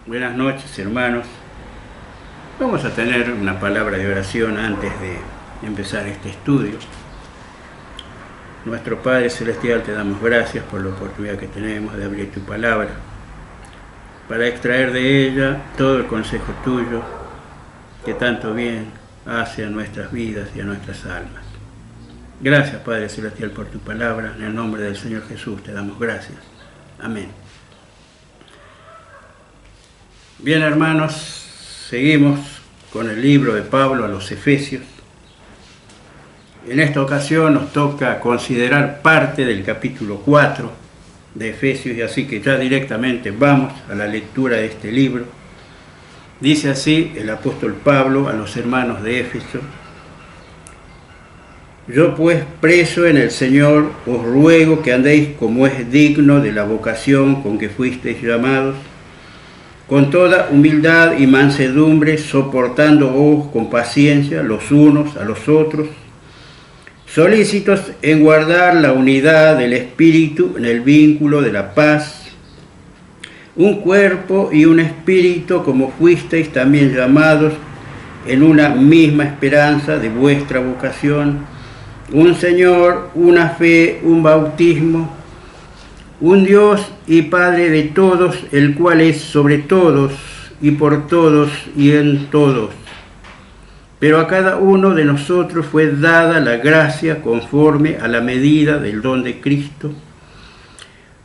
Buenas noches, hermanos. Vamos a tener una palabra de oración antes de empezar este estudio. Nuestro Padre Celestial, te damos gracias por la oportunidad que tenemos de abrir tu palabra, para extraer de ella todo el consejo tuyo que tanto bien hace a nuestras vidas y a nuestras almas. Gracias, Padre Celestial, por tu palabra. En el nombre del Señor Jesús te damos gracias. Amén. Bien, hermanos, seguimos con el libro de Pablo a los Efesios. En esta ocasión nos toca considerar parte del capítulo 4 de Efesios, y así que ya directamente vamos a la lectura de este libro. Dice así el apóstol Pablo a los hermanos de Éfeso: Yo pues, preso en el Señor, os ruego que andéis como es digno de la vocación con que fuisteis llamados, con toda humildad y mansedumbre, soportándoos con paciencia los unos a los otros, solícitos en guardar la unidad del Espíritu en el vínculo de la paz, un cuerpo y un espíritu, como fuisteis también llamados en una misma esperanza de vuestra vocación, un Señor, una fe, un bautismo, un Dios y Padre de todos, el cual es sobre todos y por todos y en todos. Pero a cada uno de nosotros fue dada la gracia conforme a la medida del don de Cristo.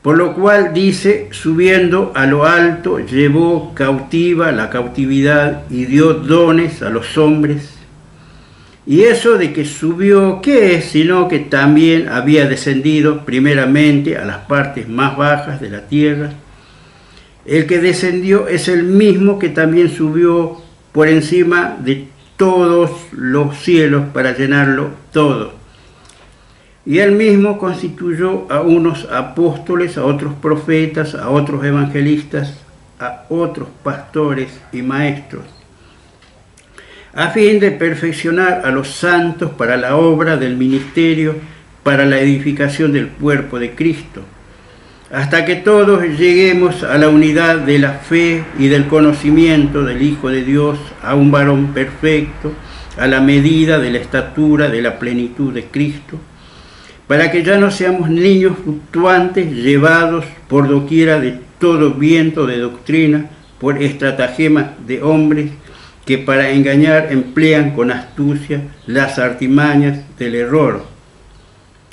Por lo cual dice, subiendo a lo alto, llevó cautiva la cautividad y dio dones a los hombres. Y eso de que subió, ¿qué es? Sino que también había descendido primeramente a las partes más bajas de la tierra. El que descendió es el mismo que también subió por encima de todos los cielos para llenarlo todo. Y él mismo constituyó a unos apóstoles, a otros profetas, a otros evangelistas, a otros pastores y maestros, a fin de perfeccionar a los santos para la obra del ministerio, para la edificación del cuerpo de Cristo, hasta que todos lleguemos a la unidad de la fe y del conocimiento del Hijo de Dios, a un varón perfecto, a la medida de la estatura de la plenitud de Cristo, para que ya no seamos niños fluctuantes, llevados por doquiera de todo viento de doctrina, por estratagemas de hombres, que para engañar emplean con astucia las artimañas del error,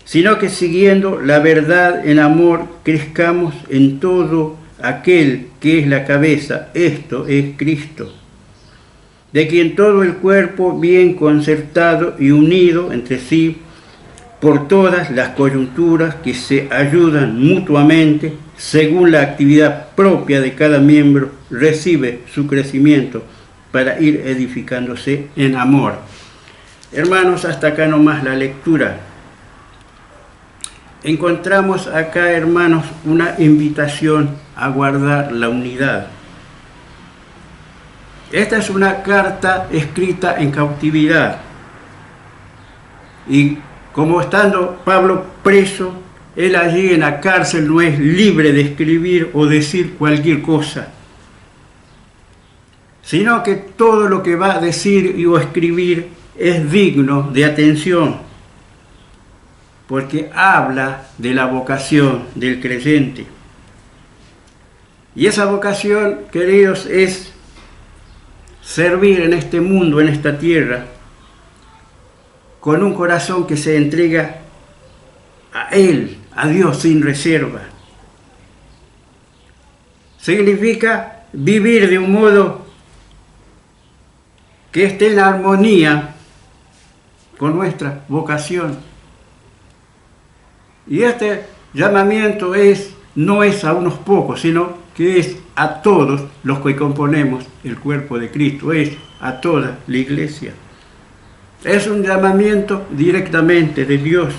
sino que siguiendo la verdad en amor crezcamos en todo aquel que es la cabeza, esto es Cristo, de quien todo el cuerpo bien concertado y unido entre sí por todas las coyunturas que se ayudan mutuamente según la actividad propia de cada miembro, recibe su crecimiento para ir edificándose en amor. Hermanos, hasta acá nomás la lectura. Encontramos acá, hermanos, una invitación a guardar la unidad. Esta es una carta escrita en cautividad. Y como estando Pablo preso, él allí en la cárcel no es libre de escribir o decir cualquier cosa, sino que todo lo que va a decir o escribir es digno de atención, porque habla de la vocación del creyente. Y esa vocación, queridos, es servir en este mundo, en esta tierra, con un corazón que se entrega a Él, a Dios sin reserva. Significa vivir de un modo que esté en armonía con nuestra vocación. Y este llamamiento no es a unos pocos, sino que es a todos los que componemos el cuerpo de Cristo, es a toda la iglesia. Es un llamamiento directamente de Dios.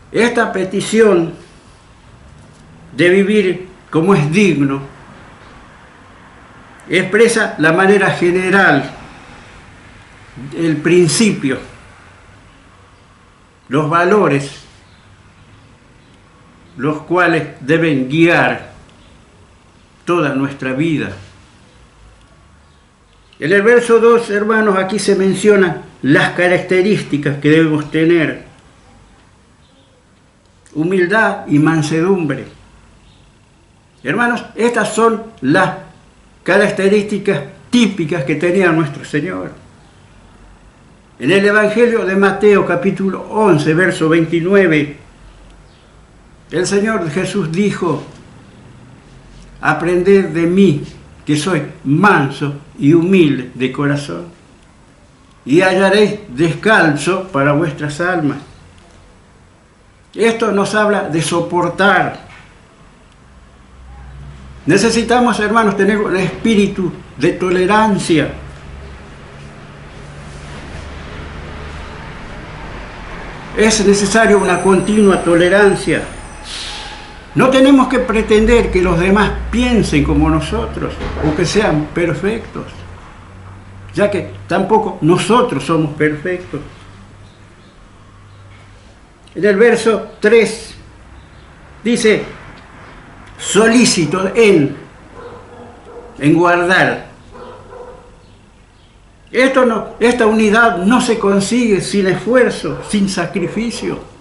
Esta petición de vivir como es digno expresa la manera general, el principio, los valores, los cuales deben guiar toda nuestra vida. En el verso 2, hermanos, aquí se mencionan las características que debemos tener: humildad y mansedumbre. Hermanos, estas son las características típicas que tenía nuestro Señor. En el Evangelio de Mateo, capítulo 11, verso 29, el Señor Jesús dijo: aprended de mí, que soy manso y humilde de corazón, y hallaréis descanso para vuestras almas. Esto nos habla de soportar. Necesitamos, hermanos, tener un espíritu de tolerancia. Es necesario una continua tolerancia. No tenemos que pretender que los demás piensen como nosotros o que sean perfectos, ya que tampoco nosotros somos perfectos. En el verso 3 dice: solícito en guardar. Esta unidad no se consigue sin esfuerzo, sin sacrificio.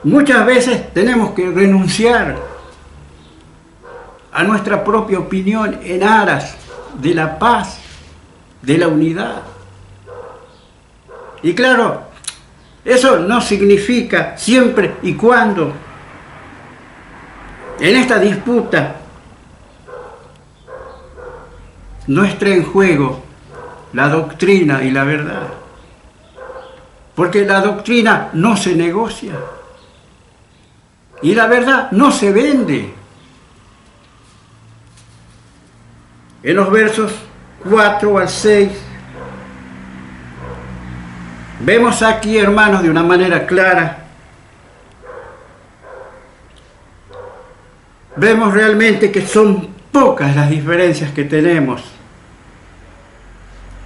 Muchas veces tenemos que renunciar a nuestra propia opinión en aras de la paz, de la unidad. Y claro, eso no significa siempre y cuando en esta disputa no esté en juego la doctrina y la verdad. Porque la doctrina no se negocia. Y la verdad no se vende. En los versos 4 al 6, vemos aquí, hermanos, de una manera clara, vemos realmente que son pocas las diferencias que tenemos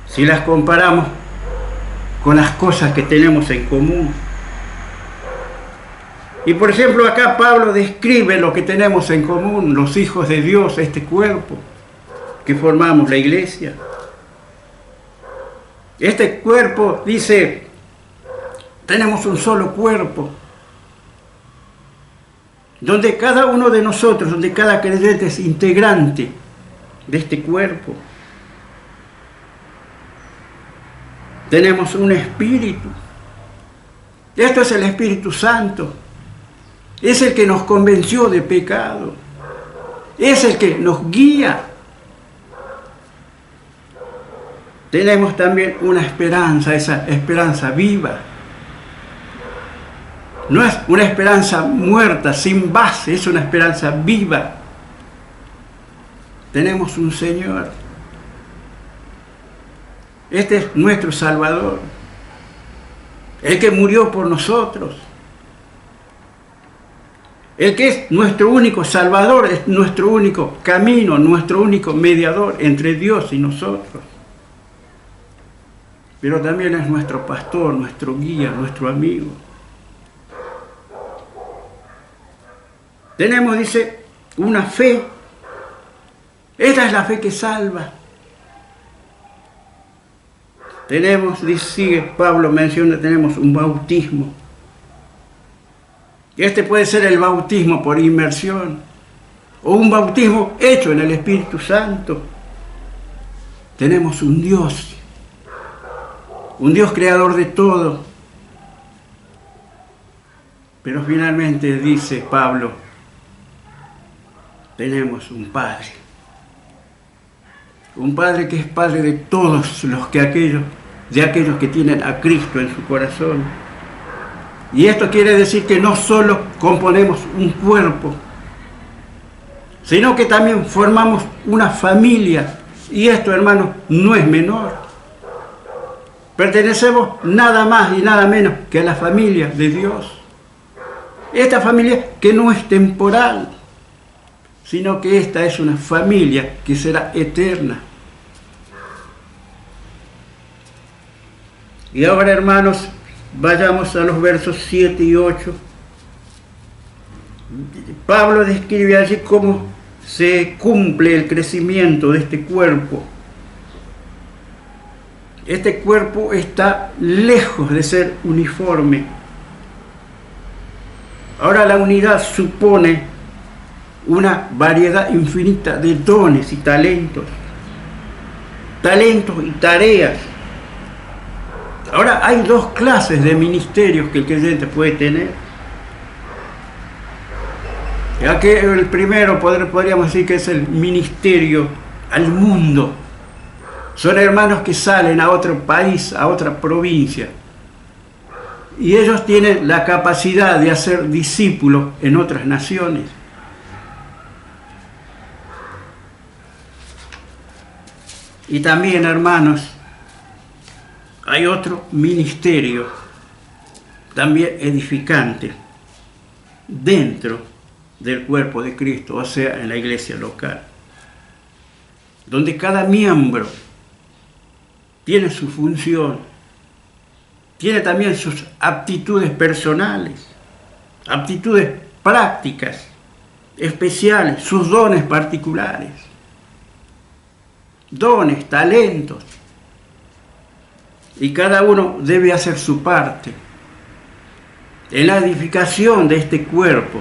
si las comparamos con las cosas que tenemos en común. Y por ejemplo, acá Pablo describe lo que tenemos en común, los hijos de Dios, este cuerpo que formamos, la iglesia. Este cuerpo, dice, tenemos un solo cuerpo, donde cada uno de nosotros, donde cada creyente es integrante de este cuerpo. Tenemos un espíritu. Esto es el Espíritu Santo. Es el que nos convenció de pecado. Es el que nos guía. Tenemos también una esperanza, esa esperanza viva. No es una esperanza muerta, sin base, es una esperanza viva. Tenemos un Señor. Este es nuestro Salvador, el que murió por nosotros. El que es nuestro único Salvador, es nuestro único camino, nuestro único mediador entre Dios y nosotros. Pero también es nuestro pastor, nuestro guía, nuestro amigo. Tenemos, dice, una fe. Esta es la fe que salva. Tenemos, sigue Pablo menciona, tenemos un bautismo. Este puede ser el bautismo por inmersión o un bautismo hecho en el Espíritu Santo. Tenemos un Dios creador de todo. Pero finalmente dice Pablo, tenemos un Padre que es Padre de todos aquellos que tienen a Cristo en su corazón. Y esto quiere decir que no solo componemos un cuerpo, sino que también formamos una familia. Y esto, hermanos, no es menor. Pertenecemos nada más y nada menos que a la familia de Dios. Esta familia que no es temporal, sino que esta es una familia que será eterna. Y ahora, hermanos, vayamos a los versos 7 y 8. Pablo describe allí cómo se cumple el crecimiento de este cuerpo. Este cuerpo está lejos de ser uniforme. Ahora la unidad supone una variedad infinita de dones y talentos y tareas. Ahora hay dos clases de ministerios que el creyente puede tener. Ya que el primero podríamos decir que es el ministerio al mundo. Son hermanos que salen a otro país, a otra provincia. Y ellos tienen la capacidad de hacer discípulos en otras naciones. Y también, hermanos, hay otro ministerio, también edificante, dentro del cuerpo de Cristo, o sea, en la iglesia local, donde cada miembro tiene su función, tiene también sus aptitudes personales, aptitudes prácticas, especiales, sus dones particulares, dones, talentos, y cada uno debe hacer su parte en la edificación de este cuerpo.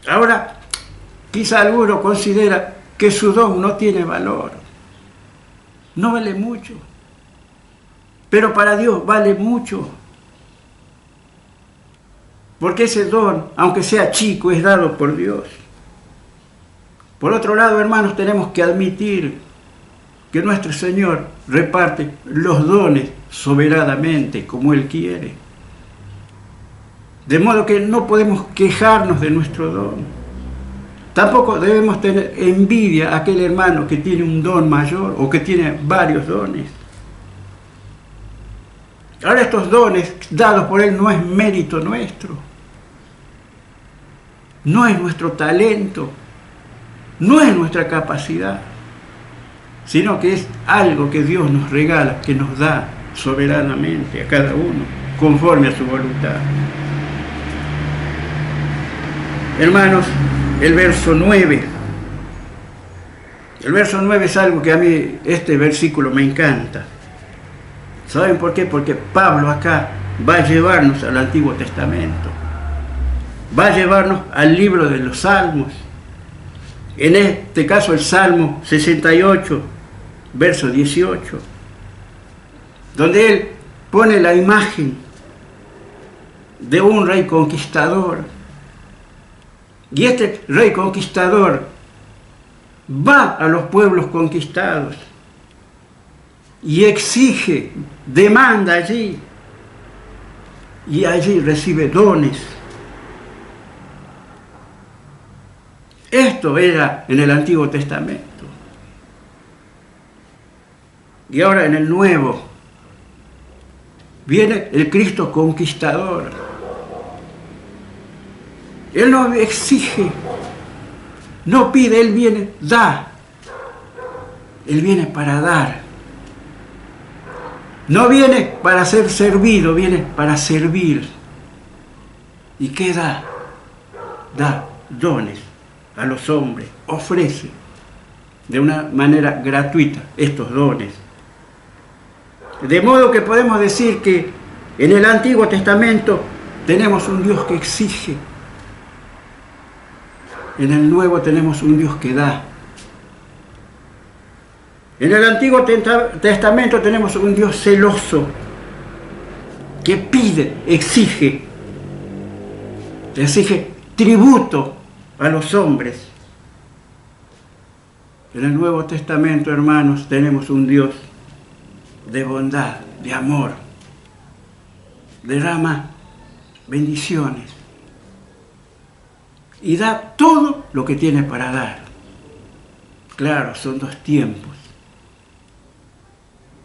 Ahora, quizá alguno considera que su don no tiene valor, no vale mucho, pero para Dios vale mucho, porque ese don, aunque sea chico, es dado por Dios. Por otro lado, hermanos, tenemos que admitir que nuestro Señor reparte los dones soberanamente, como Él quiere. De modo que no podemos quejarnos de nuestro don. Tampoco debemos tener envidia a aquel hermano que tiene un don mayor o que tiene varios dones. Ahora, estos dones dados por Él no es mérito nuestro, no es nuestro talento, no es nuestra capacidad, sino que es algo que Dios nos regala, que nos da soberanamente a cada uno, conforme a su voluntad. Hermanos, el verso 9. El verso 9 es algo que a mí, este versículo me encanta. ¿Saben por qué? Porque Pablo acá va a llevarnos al Antiguo Testamento. Va a llevarnos al libro de los Salmos. En este caso el Salmo 68, verso 18, donde él pone la imagen de un rey conquistador. Y este rey conquistador va a los pueblos conquistados y exige, demanda allí, y allí recibe dones. Esto era en el Antiguo Testamento. Y ahora en el Nuevo viene el Cristo conquistador. Él no exige, no pide, Él viene, da. Él viene para dar. No viene para ser servido, viene para servir. ¿Y qué da? Da dones a los hombres, ofrece de una manera gratuita estos dones. De modo que podemos decir que en el Antiguo Testamento tenemos un Dios que exige. En el Nuevo tenemos un Dios que da. En el Antiguo Testamento tenemos un Dios celoso, que pide, exige tributo a los hombres. En el Nuevo Testamento, hermanos, tenemos un Dios de bondad, de amor, derrama bendiciones y da todo lo que tiene para dar. Claro, son dos tiempos.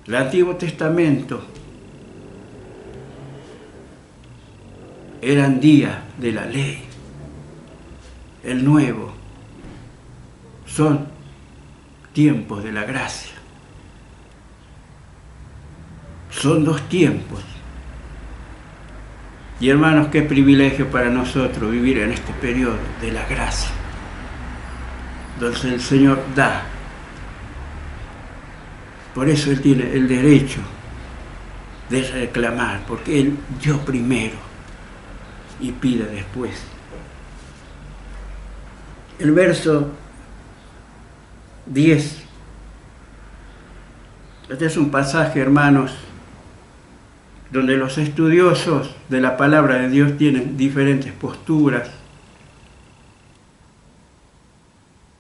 El Antiguo Testamento eran días de la ley. El Nuevo son tiempos de la gracia. Son dos tiempos. Y hermanos, qué privilegio para nosotros vivir en este periodo de la gracia, donde el Señor da. Por eso Él tiene el derecho de reclamar, porque Él dio primero y pide después. El verso 10. Este es un pasaje, hermanos, donde los estudiosos de la palabra de Dios tienen diferentes posturas.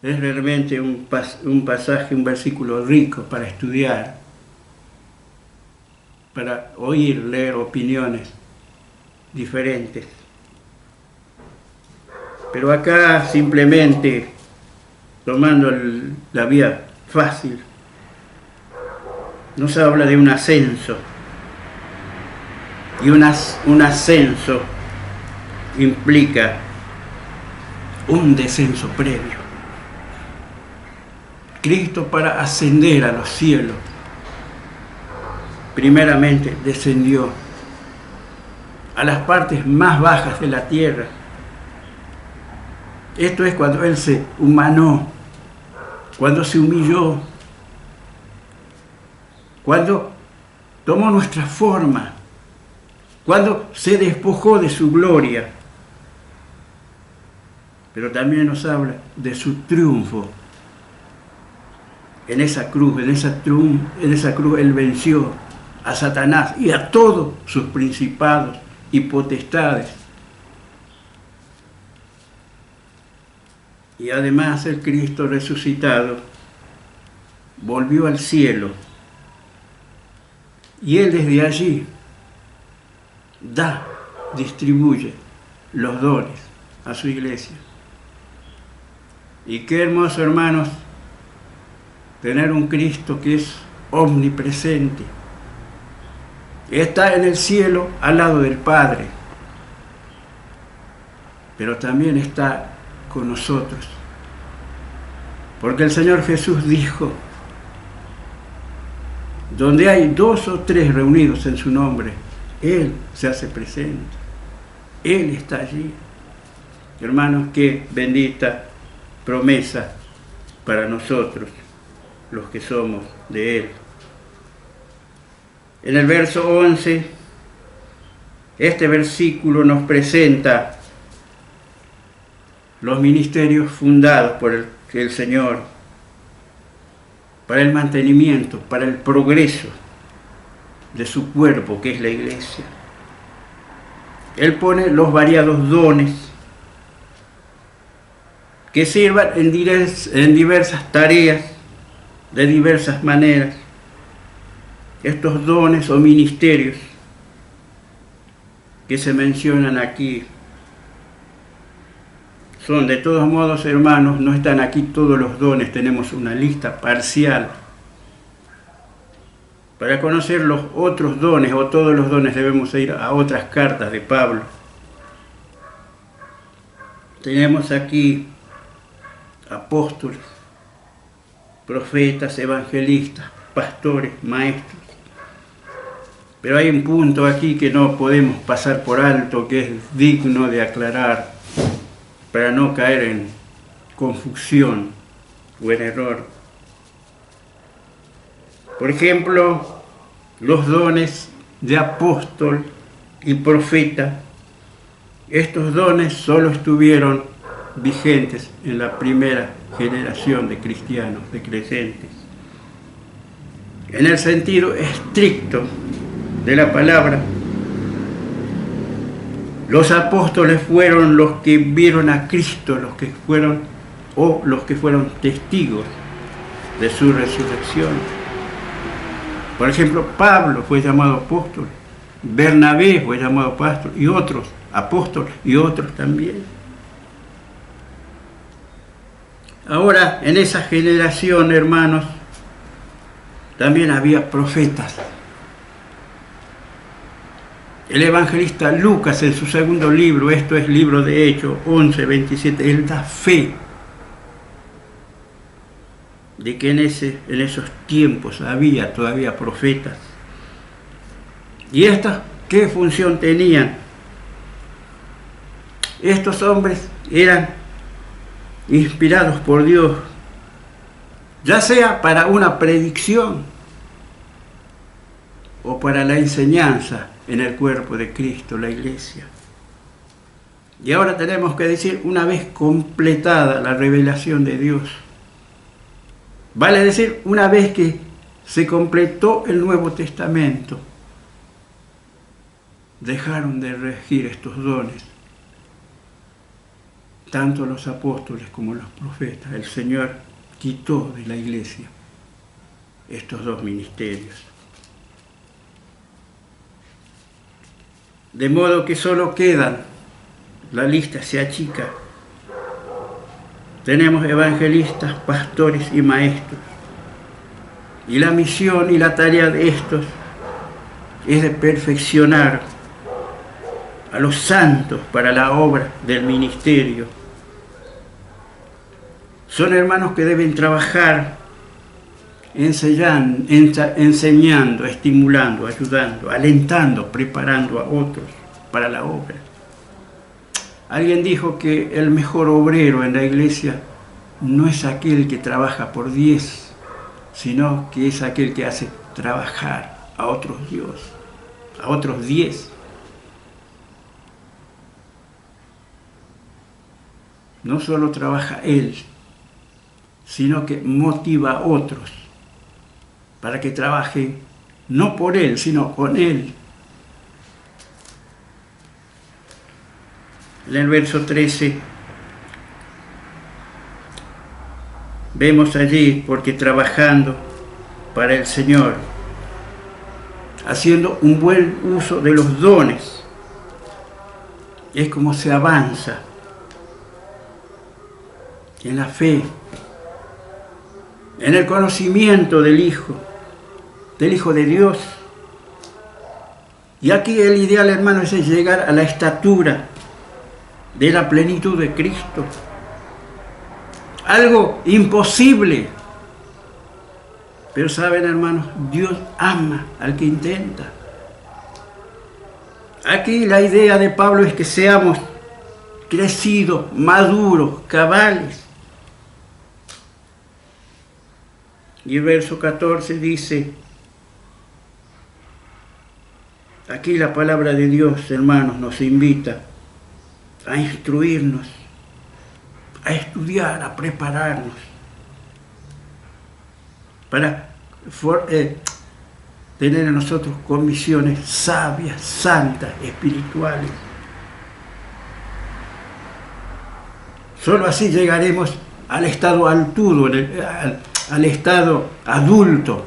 Es realmente un pasaje, un versículo rico para estudiar, para oír, leer opiniones diferentes. Pero acá simplemente, tomando la vía fácil, nos habla de un ascenso. Y un ascenso implica un descenso previo. Cristo, para ascender a los cielos, primeramente descendió a las partes más bajas de la tierra. Esto es cuando Él se humanó, cuando se humilló, cuando tomó nuestra forma, cuando se despojó de su gloria. Pero también nos habla de su triunfo. En esa cruz Él venció a Satanás y a todos sus principados y potestades. Y además el Cristo resucitado volvió al cielo. Y Él desde allí distribuye los dones a su iglesia. Y qué hermoso, hermanos, tener un Cristo que es omnipresente. Está en el cielo al lado del Padre, pero también está con nosotros. Porque el Señor Jesús dijo: donde hay 2 o 3 reunidos en su nombre, Él se hace presente. Él está allí. Hermanos, qué bendita promesa para nosotros, los que somos de Él. En el verso 11, este versículo nos presenta los ministerios fundados por el Señor para el mantenimiento, para el progreso de su cuerpo, que es la iglesia. Él pone los variados dones que sirvan en diversas tareas, de diversas maneras. Estos dones o ministerios que se mencionan aquí son, de todos modos, hermanos, no están aquí todos los dones, tenemos una lista parcial. Para conocer los otros dones o todos los dones debemos ir a otras cartas de Pablo. Tenemos aquí apóstoles, profetas, evangelistas, pastores, maestros. Pero hay un punto aquí que no podemos pasar por alto, que es digno de aclarar para no caer en confusión o en error. Por ejemplo, los dones de apóstol y profeta, estos dones solo estuvieron vigentes en la primera generación de cristianos, de creyentes. En el sentido estricto de la palabra, los apóstoles fueron los que vieron a Cristo, los que fueron testigos de su resurrección. Por ejemplo, Pablo fue llamado apóstol, Bernabé fue llamado pastor, y otros apóstoles, y otros también. Ahora, en esa generación, hermanos, también había profetas. El evangelista Lucas, en su segundo libro, esto es libro de Hechos 11:27, él da fe de que en esos tiempos había todavía profetas. ¿Y estas qué función tenían? Estos hombres eran inspirados por Dios, ya sea para una predicción o para la enseñanza en el cuerpo de Cristo, la iglesia. Y ahora tenemos que decir, una vez completada la revelación de Dios, vale decir, una vez que se completó el Nuevo Testamento, dejaron de regir estos dones, tanto los apóstoles como los profetas. El Señor quitó de la iglesia estos dos ministerios. De modo que solo quedan, la lista se achica. Tenemos evangelistas, pastores y maestros. Y la misión y la tarea de estos es de perfeccionar a los santos para la obra del ministerio. Son hermanos que deben trabajar enseñando, estimulando, ayudando, alentando, preparando a otros para la obra. Alguien dijo que el mejor obrero en la iglesia no es aquel que trabaja por 10, sino que es aquel que hace trabajar a otros 10. No solo trabaja él, sino que motiva a otros para que trabajen no por él, sino con él. En el verso 13 vemos allí, porque trabajando para el Señor, haciendo un buen uso de los dones, es como se avanza en la fe, en el conocimiento del Hijo de Dios. Y aquí el ideal, hermano, es llegar a la estatura de la plenitud de Cristo. Algo imposible. Pero saben, hermanos, Dios ama al que intenta. Aquí la idea de Pablo es que seamos crecidos, maduros, cabales. Y el verso 14 dice, aquí la palabra de Dios, hermanos, nos invita a instruirnos, a estudiar, a prepararnos para tener en nosotros convicciones sabias, santas, espirituales. Solo así llegaremos al estado altudo, al estado adulto.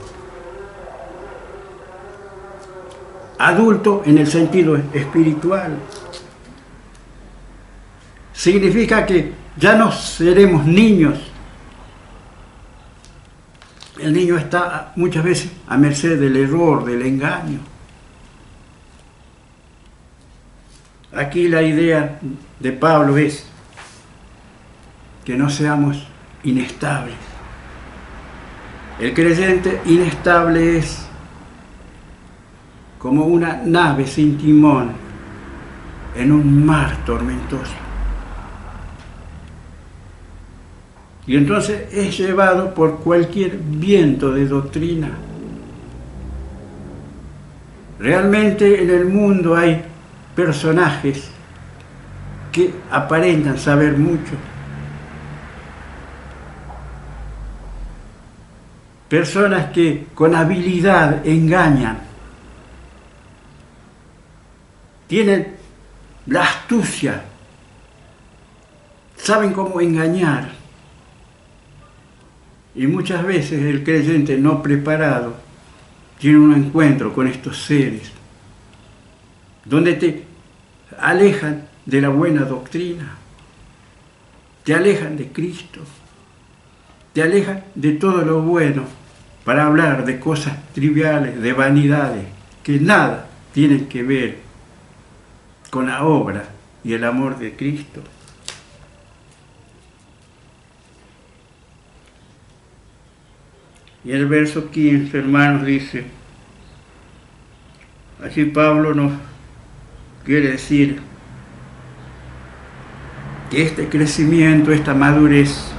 Adulto en el sentido espiritual. Significa que ya no seremos niños. El niño está muchas veces a merced del error, del engaño. Aquí la idea de Pablo es que no seamos inestables. El creyente inestable es como una nave sin timón en un mar tormentoso. Y entonces es llevado por cualquier viento de doctrina. Realmente en el mundo hay personajes que aparentan saber mucho. Personas que con habilidad engañan. Tienen la astucia. Saben cómo engañar. Y muchas veces el creyente no preparado tiene un encuentro con estos seres, donde te alejan de la buena doctrina, te alejan de Cristo, te alejan de todo lo bueno para hablar de cosas triviales, de vanidades, que nada tienen que ver con la obra y el amor de Cristo. Y el verso 15, hermanos, dice, así Pablo nos quiere decir que este crecimiento, esta madurez,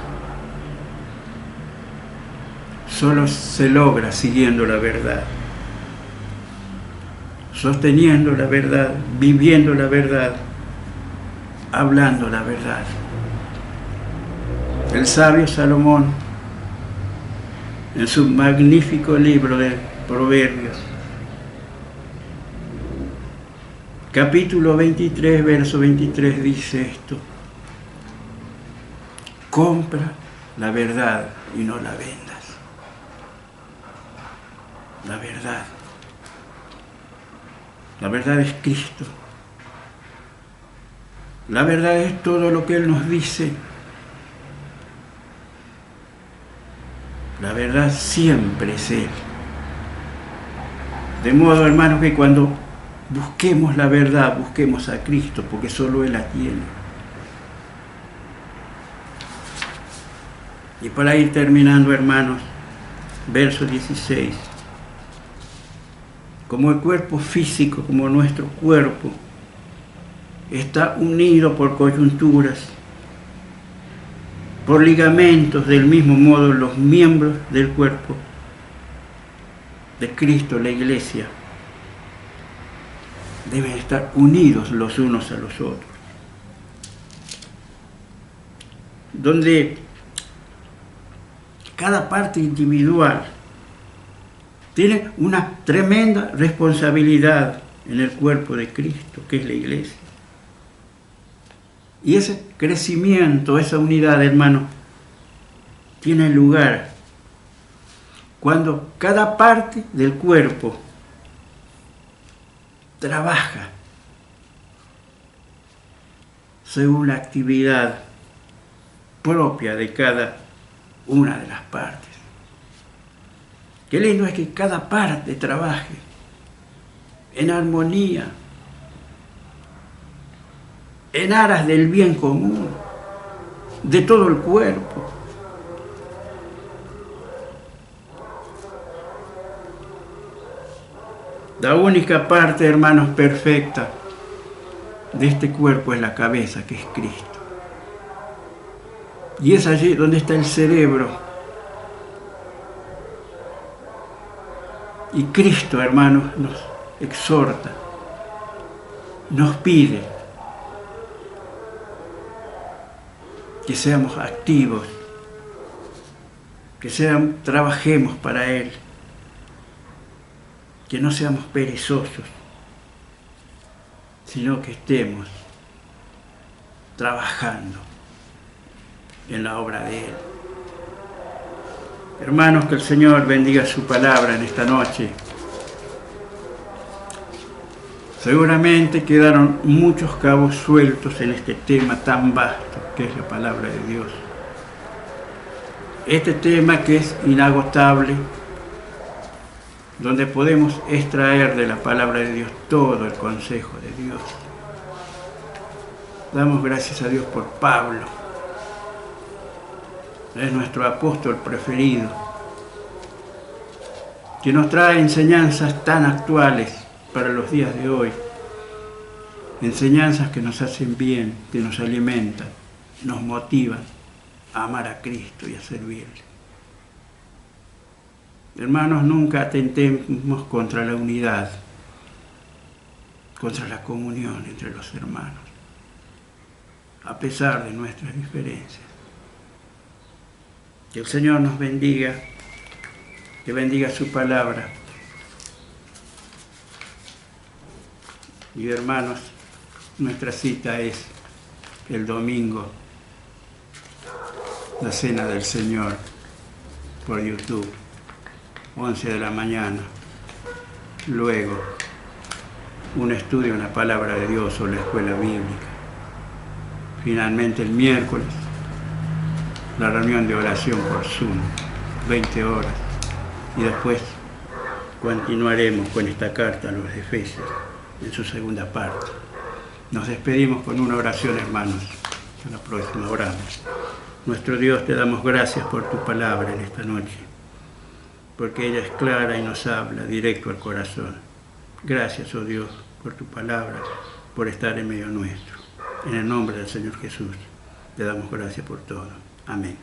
solo se logra siguiendo la verdad, sosteniendo la verdad, viviendo la verdad, hablando la verdad. El sabio Salomón, en su magnífico libro de Proverbios, capítulo 23, verso 23, dice esto: compra la verdad y no la vendas. La verdad. La verdad es Cristo. La verdad es todo lo que Él nos dice. La verdad siempre es Él. De modo, hermanos, que cuando busquemos la verdad, busquemos a Cristo, porque solo Él la tiene. Y para ir terminando, hermanos, verso 16. Como el cuerpo físico, como nuestro cuerpo, está unido por coyunturas, por ligamentos, del mismo modo los miembros del cuerpo de Cristo, la Iglesia, deben estar unidos los unos a los otros. Donde cada parte individual tiene una tremenda responsabilidad en el cuerpo de Cristo, que es la Iglesia. Y ese crecimiento, esa unidad, hermano, tiene lugar cuando cada parte del cuerpo trabaja según la actividad propia de cada una de las partes. Qué lindo es que cada parte trabaje en armonía, en aras del bien común, de todo el cuerpo. La única parte, hermanos, perfecta de este cuerpo es la cabeza, que es Cristo. Y es allí donde está el cerebro. Y Cristo, hermanos, nos exhorta, nos pide que seamos activos, que trabajemos para Él, que no seamos perezosos, sino que estemos trabajando en la obra de Él. Hermanos, que el Señor bendiga su palabra en esta noche. Seguramente quedaron muchos cabos sueltos en este tema tan vasto que es la palabra de Dios. Este tema que es inagotable, donde podemos extraer de la palabra de Dios todo el consejo de Dios. Damos gracias a Dios por Pablo. Es nuestro apóstol preferido, que nos trae enseñanzas tan actuales para los días de hoy, enseñanzas que nos hacen bien, que nos alimentan, nos motivan a amar a Cristo y a servirle. Hermanos, nunca atentemos contra la unidad, contra la comunión entre los hermanos, a pesar de nuestras diferencias. Que el Señor nos bendiga, que bendiga su palabra. Y hermanos, nuestra cita es el domingo, la cena del Señor por YouTube, 11 de la mañana. Luego, un estudio en la palabra de Dios o la escuela bíblica. Finalmente, el miércoles, la reunión de oración por Zoom, 20 horas. Y después continuaremos con esta carta a los Efesios en su segunda parte. Nos despedimos con una oración, hermanos. Hasta la próxima, oramos. Nuestro Dios, te damos gracias por tu palabra en esta noche, porque ella es clara y nos habla directo al corazón. Gracias, oh Dios, por tu palabra, por estar en medio nuestro. En el nombre del Señor Jesús. te damos gracias por todo. Amén.